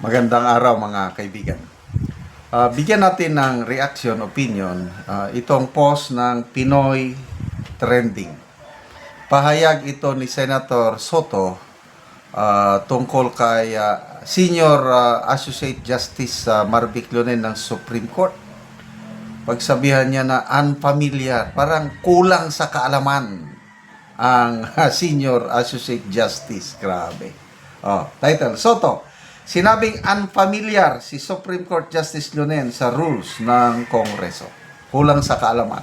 Magandang araw mga kaibigan. Bigyan natin ng reaction, opinion, itong post ng Pinoy Trending. Pahayag ito ni Senator Soto tungkol kay Senior Associate Justice Marvic Lonen ng Supreme Court. Pagsabihan niya na unfamiliar, parang kulang sa kaalaman ang Senior Associate Justice. Grabe. Title, Soto. Sinabing unfamiliar si Supreme Court Justice Lonen sa rules ng Kongreso. Kulang sa kaalaman.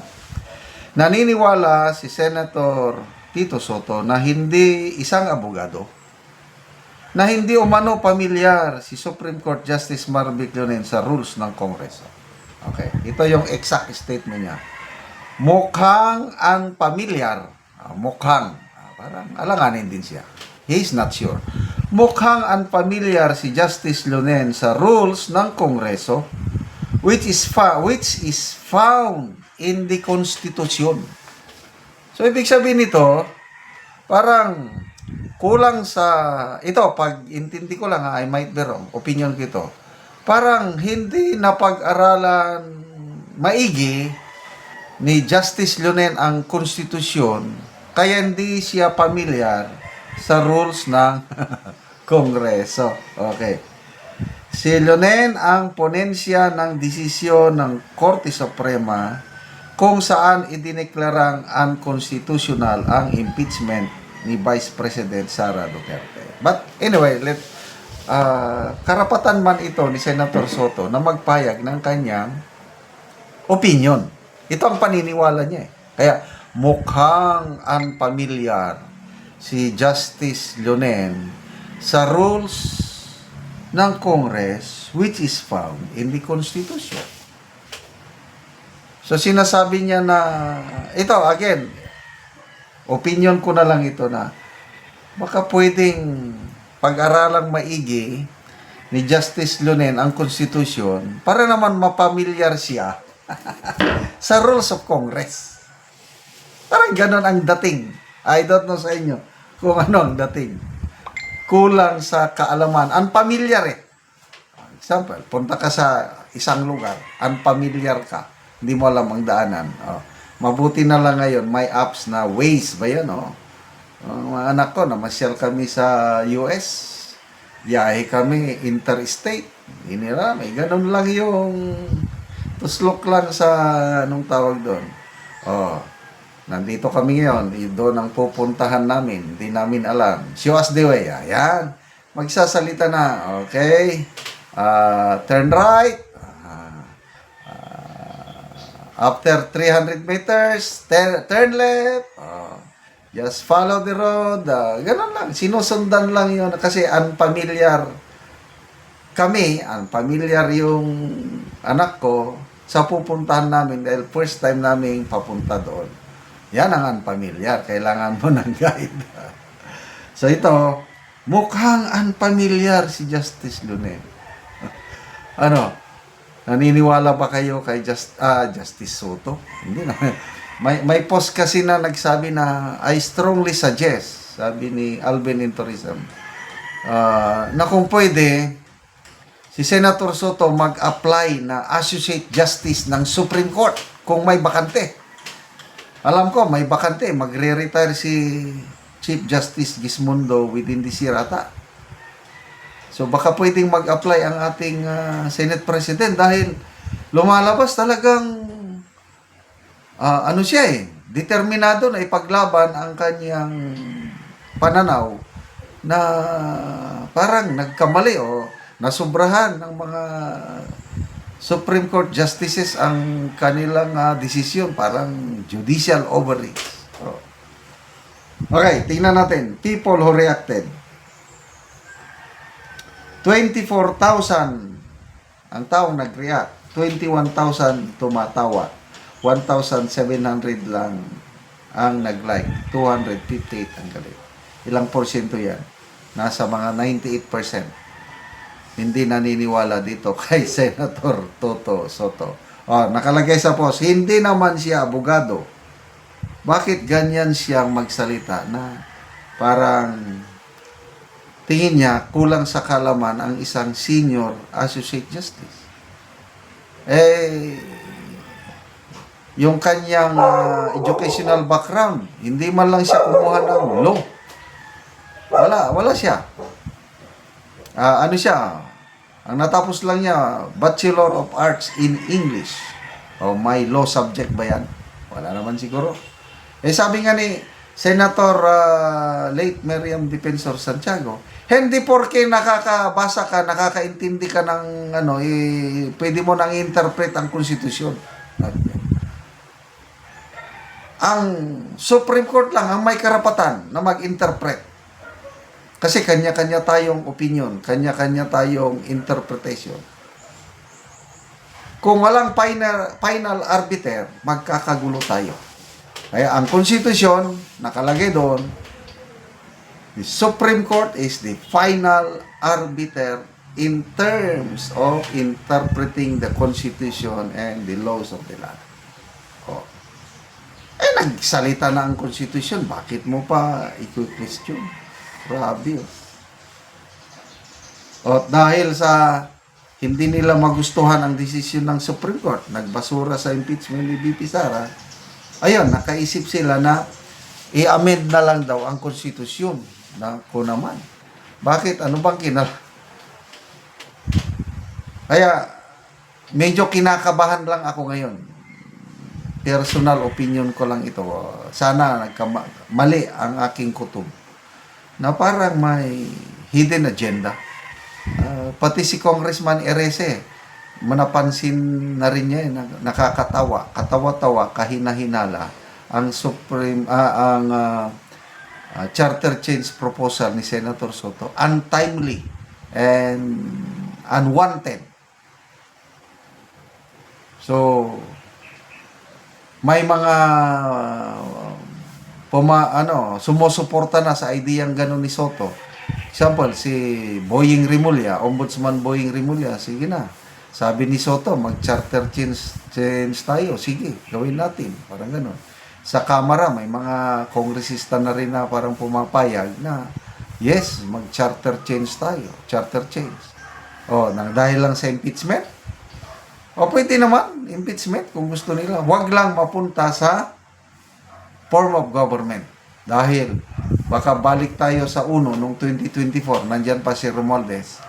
Naniniwala si Senator Tito Soto na hindi isang abogado, na hindi umano pamilyar si Supreme Court Justice Marvic Lonen sa rules ng Kongreso. Okay, ito yung exact statement niya. Mukhang unfamiliar. Parang alanganin din siya. He is not sure. Mukhang unfamiliar si Justice Lonen sa rules ng Kongreso which is found in the Constitution. So, ibig sabihin nito, parang kulang sa, ito, pag intindi ko lang I might be wrong, opinion ko ito, parang hindi napag-aralan maigi ni Justice Lonen ang Constitution, kaya hindi siya familiar sa rules ng Kongreso. Okay. Si Lonen ang ponensya ng desisyon ng Korte Suprema kung saan idineklarang unconstitutional ang impeachment ni Vice President Sara Duterte. But anyway, karapatan man ito ni Senator Soto na magpahayag ng kanyang opinion. Ito ang paniniwala niya. Kaya mukhang unfamiliar si Justice Lonen sa rules ng Congress which is found in the Constitution. So sinasabi niya na, ito again, opinion ko na lang ito na baka pwedeng pag-aralang maigi ni Justice Lonen ang Constitution para naman mapamilyar siya sa rules of Congress. Parang ganon ang dating. I don't know sa inyo kung ano ang dating. Kulang sa kaalaman. Unfamiliar Example, punta ka sa isang lugar, unfamiliar ka, hindi mo alam ang daanan. Mabuti na lang ngayon, may apps na Waze ba yan? Mga anak ko, namasyal kami sa US, biyahe kami interstate. Hindi nila, may ganun lang yung tuslok lang sa, anong tawag doon? Nandito kami ngayon, doon ang pupuntahan namin, hindi namin alam. Show us the way. Ayan, magsasalita na. Okay, turn right. After 300 meters, turn left. Just follow the road. Ganun lang, sinusundan lang yun kasi unfamiliar kami, unfamiliar yung anak ko sa pupuntahan namin dahil first time namin papunta doon. Yan ang unfamiliar. Kailangan mo ng guide. So ito, mukhang unfamiliar si Justice Lonen. Naniniwala ba kayo kay Justice Soto? Hindi na. May post kasi na nagsabi na I strongly suggest, sabi ni Alvin Tourism, na kung pwede, si Senator Soto mag-apply na Associate Justice ng Supreme Court kung may bakante. Alam ko, may bakante. Magre-retire si Chief Justice Gismondo within this year ata. So, baka pwedeng mag-apply ang ating Senate President dahil lumalabas talagang determinado na ipaglaban ang kanyang pananaw na parang nagkamali o nasubrahan ng mga Supreme Court Justices ang kanilang desisyon, parang judicial overreach. Okay, tingnan natin. People who reacted. 24,000 ang taong nag-react. 21,000 tumatawa. 1,700 lang ang nag-like. 258 ang galit. Ilang porsyento yan? Nasa mga 98%. Hindi naniniwala dito kay Senator Toto Soto. Nakalagay sa post, hindi naman siya abogado. Bakit ganyan siyang magsalita na parang tingin niya kulang sa kalaman ang isang senior associate justice. Yung kanyang educational background, hindi man lang siya kumuha ng law. Wala siya. Ano siya? Ang natapos lang niya, Bachelor of Arts in English. May law subject ba yan? Wala naman siguro. Sabi nga ni Senator late Miriam Defensor Santiago, hindi porke nakakabasa ka, nakakaintindi ka ng pwede mo nang interpret ang konstitusyon. Ang Supreme Court lang ang may karapatan na mag-interpret. Kasi kanya-kanya tayong opinion, kanya-kanya tayong interpretation. Kung walang final arbiter, magkakagulo tayo. Kaya ang konstitusyon, nakalagay doon, the Supreme Court is the final arbiter in terms of interpreting the Constitution and the laws of the land. Nagsalita na ang Constitution, bakit mo pa i-question? Grabe. Dahil sa hindi nila magustuhan ang desisyon ng Supreme Court, nagbasura sa impeachment ni VP Sara, ayun, nakaisip sila na i-amend na lang daw ang Constitution na ko naman. Bakit? Ano bang Kaya, medyo kinakabahan lang ako ngayon. Personal opinion ko lang ito. Sana mali ang aking kutob. Na parang may hidden agenda. Pati si Congressman Erese, manapansin na rin niya, nakakatawa, katawa-tawa, kahina-hinala ang charter change proposal ni Senator Soto, untimely and unwanted. So, may mga sumusuporta na sa ideyang gano'n ni Soto. Example, si Boying Rimulya, Ombudsman Boying Rimulya, sige na. Sabi ni Soto, mag-charter change tayo. Sige, gawin natin. Parang gano'n. Sa Kamara, may mga kongresista na rin na parang pumapayag na, yes, mag-charter change tayo. Charter change. Dahil lang sa impeachment, pwede naman, impeachment, kung gusto nila. Huwag lang mapunta sa form of government. Dahil, baka balik tayo sa noong 2024, nandyan pa si Romualdez.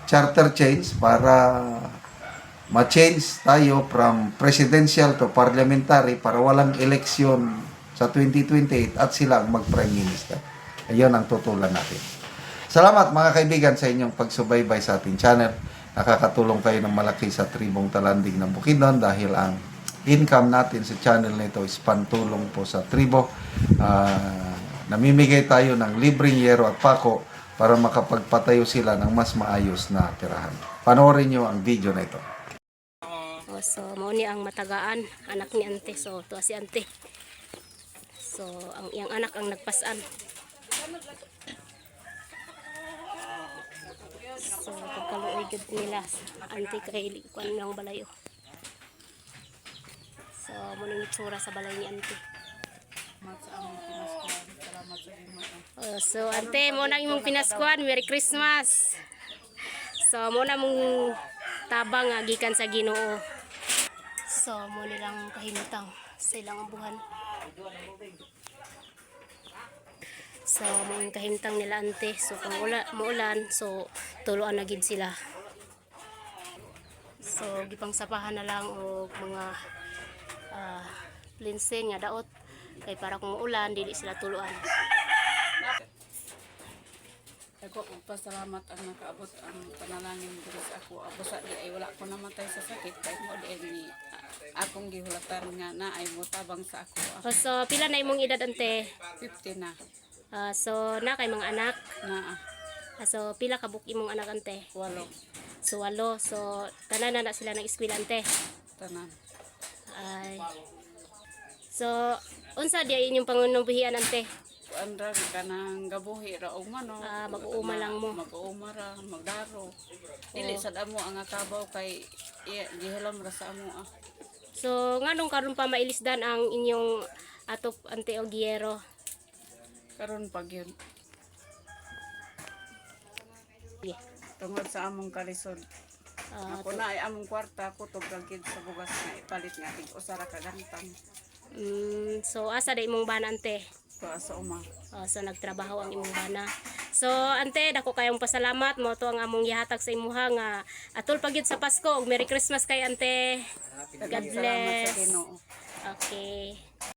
Charter change para ma-change tayo from presidential to parliamentary para walang eleksyon sa 2028 at sila ang mag-prime minister. Ayun ang tutulan natin. Salamat mga kaibigan sa inyong pagsubaybay sa ating channel. Nakakatulong kayo ng malaki sa tribong Talanding ng Bukidnon dahil ang income natin sa channel nito is pantulong po sa tribo. Namimigay tayo ng libreng yero at pako para makapagpatayo sila ng mas maayos na tirahan. Panoorin nyo ang video na ito. So, mao ni ang matagaan, anak ni ante. So, to si ante. So, ang iyang anak ang nagpasan. So, pagkaluoy gud nila ante kay kuan ng balayo. So, muna yung itsura sa balay ni ante. So, ante, muna imong pinaskuan. Merry Christmas. So, muna mong tabang gikan sa Ginoo. So, muna nilang kahimutang sa ilang buhan. So, muna kahimutang nila ante. So, kung muulan, so, tuluan na gid sila. So, gipang sapahan na lang o mga linsen nga daot kay para kung ulan dili sila tuluan. Ako pasalamat ang nakaabot ang panalangin diri sa ako. Busa di ay wala ko namatay sa sakit kay mo di ni akong gihulatan nga na ay motabang sa ako. So pila na imong edad ante? 50 na. So na kay mga anak Na so pila ka buk imong anak ante? 8 So 8. So tanan na sila nag eskwela ante. tanan. Ay. So unsa di inyong pangunubuhian ante? Andra ka nang gabuhi ra og mano. Mag-uuma lang mo. Mag-uuma ra, magdaro. Dili sad amo ang akabaw kay gihilam ra sa amo. So nganong karon pa mailisdan ang inyong atop ante o giyero? Karon pag yun. Tungod sa among kalisod. Ako na ay among kwarta ko to gagid sa bugas nga ipalit nga tig usara ka gantang. So asa da imong bana ante? Ko sa uma. So nagtrabaho ang imong bana. So ante dako kayong pasalamat mo to ang among gihatag sa imuha nga atol pagyud sa Pasko ug Merry Christmas kay ante. God Daghang salamat sa bless. Ginoo. Okay.